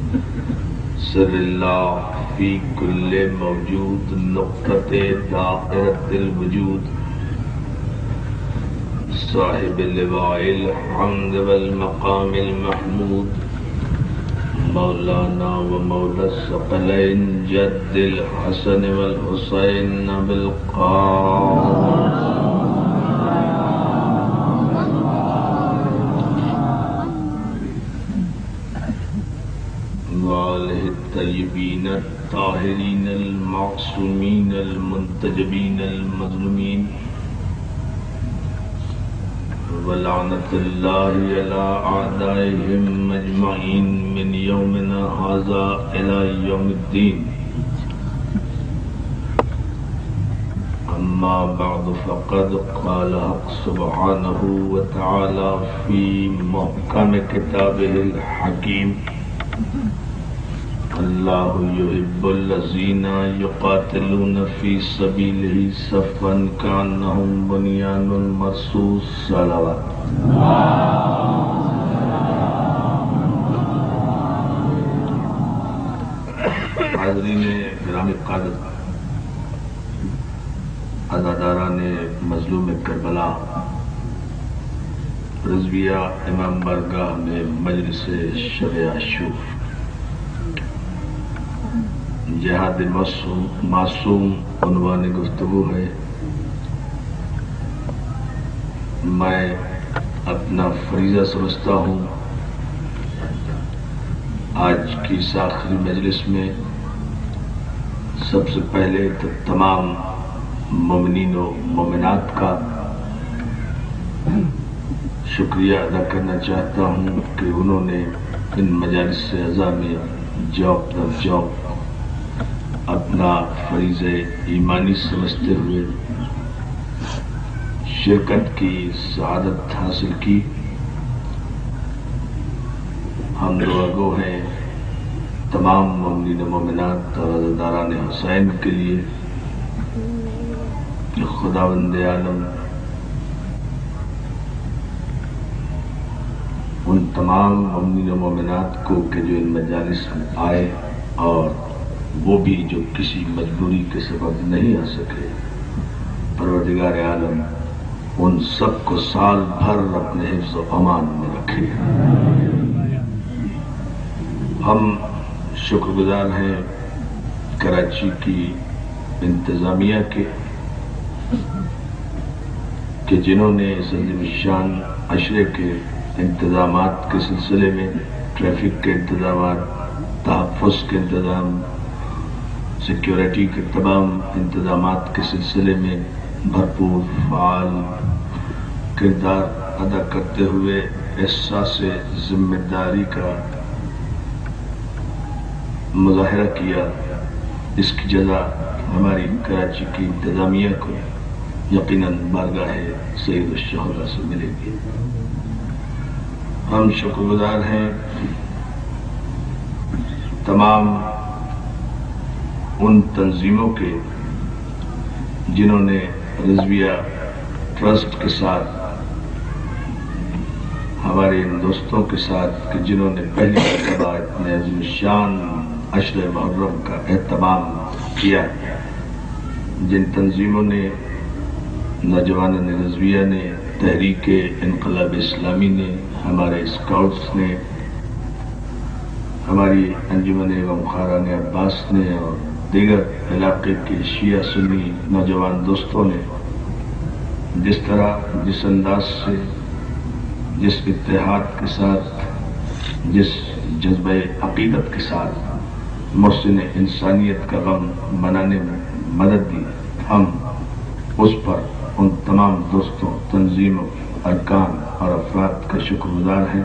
سر اللہ فی کل موجود نقطۃ دائرۃ الوجود صاحب لواء الحمد والمقام المحمود مولانا و مولا الثقلین جد الحسن والحسین بالقام وآلہ الطیبین الطاہرین المعصومین المنتجبین المظلومین ولعنت اللہ علی اعدائهم اجمعین من یومنا ھذا الی یوم الدین اما بعد فقد قال حق سبحانہ وتعالی فی محکم کتابہ الحکیم اللہ یحب الذین یقاتلون فی سبیلہ صفا کانہم بنیان مرصوص صلوات حاضرین گرامی قادر اداداران مظلوم کربلا رضویہ امام بارگاہ میں مجلس شب عاشور جہاد معصوم عنوان گفتگو ہے۔ میں اپنا فریضہ سمجھتا ہوں آج کی اس آخری مجلس میں سب سے پہلے تو تمام مومنین و مومنات کا شکریہ ادا کرنا چاہتا ہوں کہ انہوں نے ان مجالس سے اعضاء میں جوق در جوق اپنا فریضہ ایمانی سمجھتے ہوئے شرکت کی سعادت حاصل کی۔ ہم دعا گو ہیں تمام مومنین و مومنات اور عزاداران حسین کے لیے کہ خداوند عالم ان تمام مومنین و مومنات کو کہ جو ان مجالس میں آئے اور وہ بھی جو کسی مجبوری کے سبب نہیں آ سکے، پروردگار عالم ان سب کو سال بھر اپنے حفظ و امان میں رکھے۔ ہم شکر گزار ہیں کراچی کی انتظامیہ کے کہ جنہوں نے اس عظیم الشان عشرے کے انتظامات کے سلسلے میں ٹریفک کے انتظامات، تحفظ کے انتظام، سیکیورٹی کے تمام انتظامات کے سلسلے میں بھرپور فعال کردار ادا کرتے ہوئے احساس ذمہ داری کا مظاہرہ کیا۔ اس کی جزا ہماری کراچی کی انتظامیہ کو یقیناً بارگاہ سید الشہداء سے ملے گی۔ ہم شکر گزار ہیں تمام ان تنظیموں کے جنہوں نے رضویہ ٹرسٹ کے ساتھ، ہمارے ان دوستوں کے ساتھ کہ جنہوں نے پہلی مرتبہ اتنے عظیم شان عشر محرم کا اہتمام کیا، جن تنظیموں نے، نوجوانان رضویہ نے، تحریک انقلاب اسلامی نے، ہمارے اسکاؤٹس نے، ہماری انجمن غمخواران عباس نے اور دیگر علاقے کے شیعہ سنی نوجوان دوستوں نے جس طرح، جس انداز سے، جس اتحاد کے ساتھ، جس جذبہ عقیدت کے ساتھ محسن انسانیت کا غم منانے میں مدد دی، ہم اس پر ان تمام دوستوں، تنظیموں، ارکان اور افراد کا شکر گزار ہیں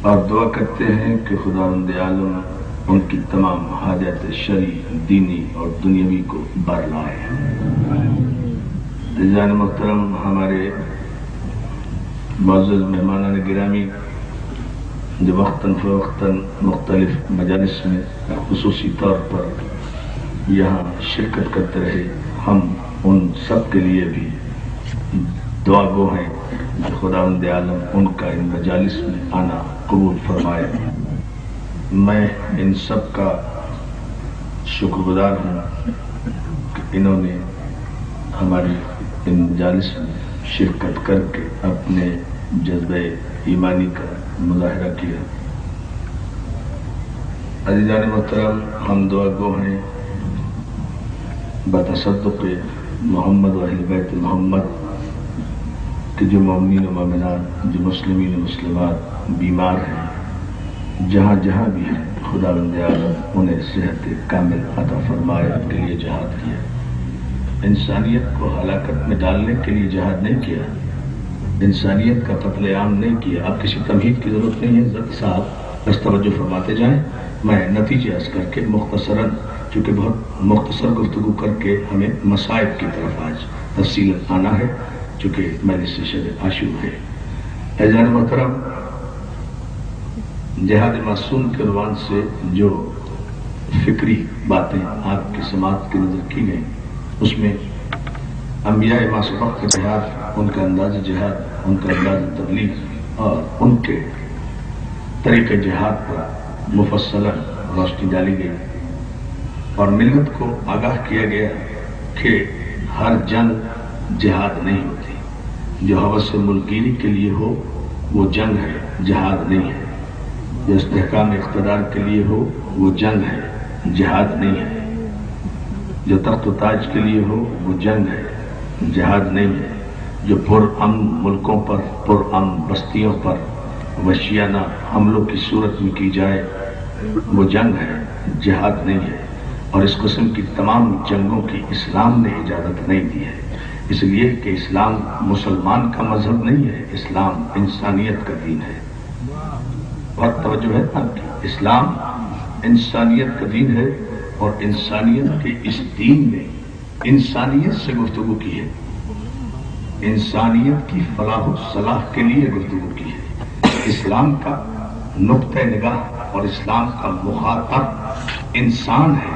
اور دعا کرتے ہیں کہ خداوند عالم ان کی تمام حاجات شرعی، دینی اور دنیاوی کو بر لائے۔ عزیزان محترم، ہمارے معزز مہمانان گرامی جو وقتاً فوقتاً مختلف مجالس میں خصوصی طور پر یہاں شرکت کرتے رہے، ہم ان سب کے لیے بھی دعا گو ہیں کہ خداوند عالم ان کا ان مجالس میں آنا قبول فرمائے میں ان سب کا شکرگزار ہوں کہ انہوں نے ہماری ان مجالس میں شرکت کر کے اپنے جذبہ ایمانی کا مظاہرہ کیا۔ عزیزان محترم، ہم دعا گو ہیں بتصدق محمد و اہل بیت محمد کہ جو مومنین و مومنات، جو مسلمین و مسلمات بیمار ہیں، جہاں جہاں بھی ہیں، خداوند عالم انہیں صحت کامل عطا فرمائے۔ ان کے لیے جہاد کیا، انسانیت کو ہلاکت میں ڈالنے کے لیے جہاد نہیں کیا، انسانیت کا قتل عام نہیں کیا۔ اب کسی تمہید کی ضرورت نہیں ہے، زد صاحب بس توجہ فرماتے جائیں۔ میں نتیجے عرض کر کے مختصراً، چونکہ بہت مختصر گفتگو کر کے ہمیں مصائب کی طرف آج تفصیل آنا ہے، چونکہ مجلس شب عاشور ہے۔ عزیزان محترم، جہاد معصوم کے عنوان سے جو فکری باتیں آپ کی سماعت کی نظر کی گئیں، اس میں انبیاء ما سبق کا جہاد، ان کا انداز جہاد، ان کا انداز تبلیغ اور ان کے طریقہ جہاد پر مفصلاً روشنی ڈالی گئی، اور ملت کو آگاہ کیا گیا کہ ہر جنگ جہاد نہیں ہوتی۔ جو ہوس ملکگیری کے لیے ہو وہ جنگ ہے، جہاد نہیں ہے۔ جو استحکام اقتدار کے لیے ہو وہ جنگ ہے، جہاد نہیں ہے۔ جو تخت و تاج کے لیے ہو وہ جنگ ہے، جہاد نہیں ہے۔ جو پرامن ملکوں پر، پرامن بستیوں پر وحشیانہ حملوں کی صورت میں کی جائے وہ جنگ ہے، جہاد نہیں ہے۔ اور اس قسم کی تمام جنگوں کی اسلام نے اجازت نہیں دی ہے، اس لیے کہ اسلام مسلمان کا مذہب نہیں ہے، اسلام انسانیت کا دین ہے۔ بہت توجہ ہے آپ کی، اسلام انسانیت کا دین ہے، اور انسانیت کے اس دین نے انسانیت سے گفتگو کی ہے، انسانیت کی فلاح و صلاح کے لیے گفتگو کی ہے۔ اسلام کا نقطہ نگاہ اور اسلام کا مخاطب انسان ہے۔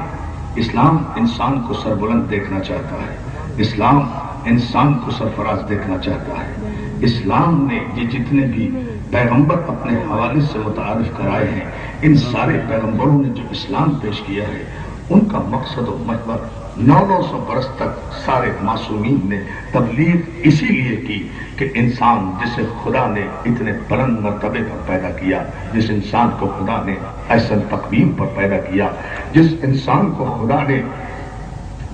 اسلام انسان کو سربلند دیکھنا چاہتا ہے، اسلام انسان کو سرفراز دیکھنا چاہتا ہے۔ اسلام نے یہ جتنے بھی پیغمبر اپنے حوالے سے متعارف کرائے ہیں، ان سارے پیغمبروں نے جو اسلام پیش کیا ہے، ان کا مقصد و محور 900 برس تک سارے معصومین نے تبلیغ اسی لیے کی کہ انسان جسے خدا نے اتنے بلند مرتبے پر پیدا کیا، جس انسان کو خدا نے احسن تقویم پر پیدا کیا، جس انسان کو خدا نے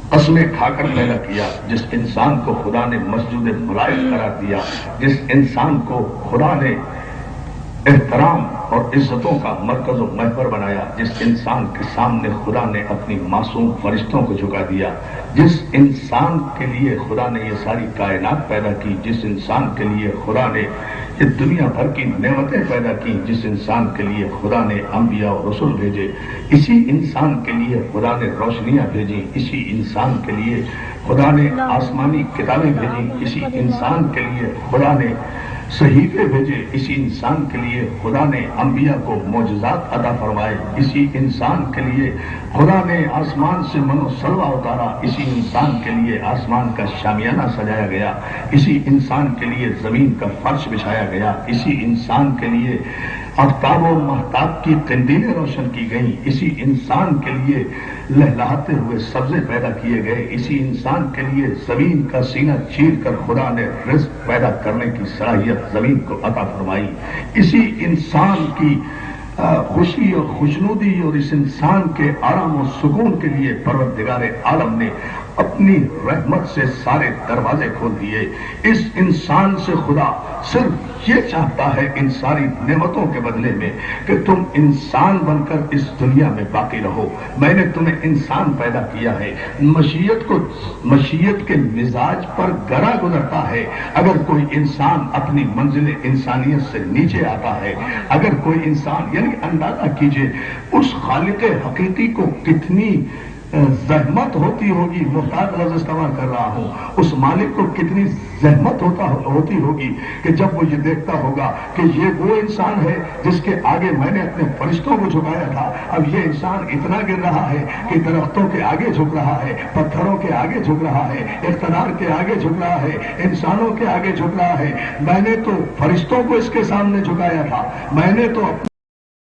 قسمیں کھا کر پیدا کیا، جس انسان کو خدا نے مسجود ملائک قرار دیا، جس انسان کو خدا نے احترام اور عزتوں کا مرکز و محور بنایا، جس انسان کے سامنے خدا نے اپنی معصوم فرشتوں کو جھکا دیا، جس انسان کے لیے خدا نے یہ ساری کائنات پیدا کی، جس انسان کے لیے خدا نے یہ دنیا بھر کی نعمتیں پیدا کی، جس انسان کے لیے خدا نے انبیاء و رسول بھیجے، اسی انسان کے لیے خدا نے روشنیاں بھیجی، اسی انسان کے لیے خدا نے آسمانی کتابیں بھیجی، اسی انسان کے لیے خدا نے صحیفے بھیجے، اسی انسان کے لیے خدا نے انبیاء کو معجزات عطا فرمائے، اسی انسان کے لیے خدا نے آسمان سے من و سلوہ اتارا، اسی انسان کے لیے آسمان کا شامیانہ سجایا گیا، اسی انسان کے لیے زمین کا فرش بچھایا گیا، اسی انسان کے لیے آفتاب و مہتاب کی قندیلیں روشن کی گئیں، اسی انسان کے لیے لہلاتے ہوئے سبزے پیدا کیے گئے، اسی انسان کے لیے زمین کا سینہ چیر کر خدا نے رزق پیدا کرنے کی صلاحیت زمین کو عطا فرمائی، اسی انسان کی خوشی اور خوشنودی اور اس انسان کے آرام و سکون کے لیے پروردگار عالم نے اپنی رحمت سے سارے دروازے کھول دیے۔ اس انسان سے خدا صرف یہ چاہتا ہے ان ساری نعمتوں کے بدلے میں کہ تم انسان بن کر اس دنیا میں باقی رہو۔ میں نے تمہیں انسان پیدا کیا ہے، مشیت کے مزاج پر گرا گزرتا ہے۔ اگر کوئی انسان اپنی منزل انسانیت سے نیچے آتا ہے، اگر کوئی انسان، یعنی اندازہ کیجئے اس خالق حقیقی کو کتنی زحمت ہوتی ہوگی، محتاط لفظ استعمال کر رہا ہوں، اس مالک کو کتنی زحمت ہوتی ہوگی کہ جب وہ یہ دیکھتا ہوگا کہ یہ وہ انسان ہے جس کے آگے میں نے اپنے فرشتوں کو جھکایا تھا، اب یہ انسان اتنا گر رہا ہے کہ درختوں کے آگے جھک رہا ہے، پتھروں کے آگے جھک رہا ہے، اقتدار کے آگے جھک رہا ہے، انسانوں کے آگے جھک رہا ہے۔ میں نے تو فرشتوں کو اس کے سامنے جھکایا تھا، میں نے تو